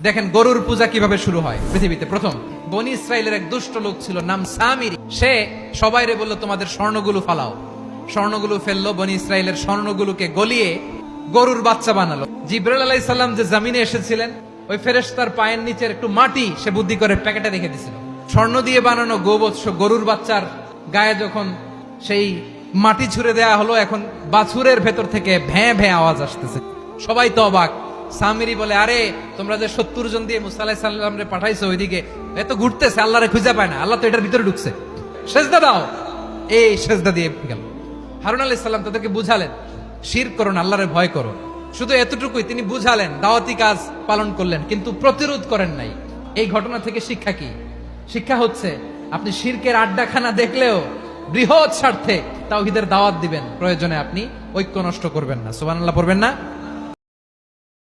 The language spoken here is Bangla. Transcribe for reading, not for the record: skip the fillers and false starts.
দেখেন গরুর পূজা কিভাবে শুরু হয় পৃথিবীতে। প্রথম বনি ইসরায়েলের এক দুষ্ট লোক ছিল, নাম সামিরি। সে সবাইরে বলল, তোমাদের স্বর্ণগুলো ফালাও। স্বর্ণগুলো ফেললো, বনি ইসরায়েলের স্বর্ণগুলোকে গলিয়ে গরুর বাচ্চা বানালো। জিবরাইল আলাইহিস সালাম যে জমিনে এসেছিলেন, ওই ফেরেশতার পায়ের নিচের একটু মাটি সে বুদ্ধি করে প্যাকেটে রেখে দিছিল। স্বর্ণ দিয়ে বানানো গোবৎস গরুর বাচ্চার গায়ে যখন সেই মাটি ছুঁড়ে দেয়া হলো, এখন বাছুরের ভেতর থেকে ভ্যাঁ ভ্যাঁ আওয়াজ আসতেছে। সবাই তো অবাক। সামিরি বলে, আরে তোমরা যে 70 জন দিয়ে মুসা আলাইহিস সালাম রে পাঠাইছো, ওইদিকে এত ঘুরতেছে, আল্লাহরে খুঁজে পায় না, আল্লাহ তো এটার ভিতরে ঢুকছে, সেজদা দাও। এই সেজদা দিয়ে গেল। হারুন আলাইহিস সালাম তাদেরকে বুঝালেন, শিরক করো না, আল্লাহরে ভয় করো। শুধু এতটুকুই তিনি বুঝালেন, দাওয়াতি কাজ পালন করলেন, কিন্তু প্রতিরোধ করেন নাই। এই ঘটনা থেকে শিক্ষা কি? শিক্ষা হচ্ছে, আপনি শিরকের আড্ডাখানা দেখলেও বৃহৎ স্বার্থে তাওহীদের দাওয়াত দিবেন, প্রয়োজনে আপনি ঐক্য নষ্ট করবেন না। সুবহানাল্লাহ পড়বেন না?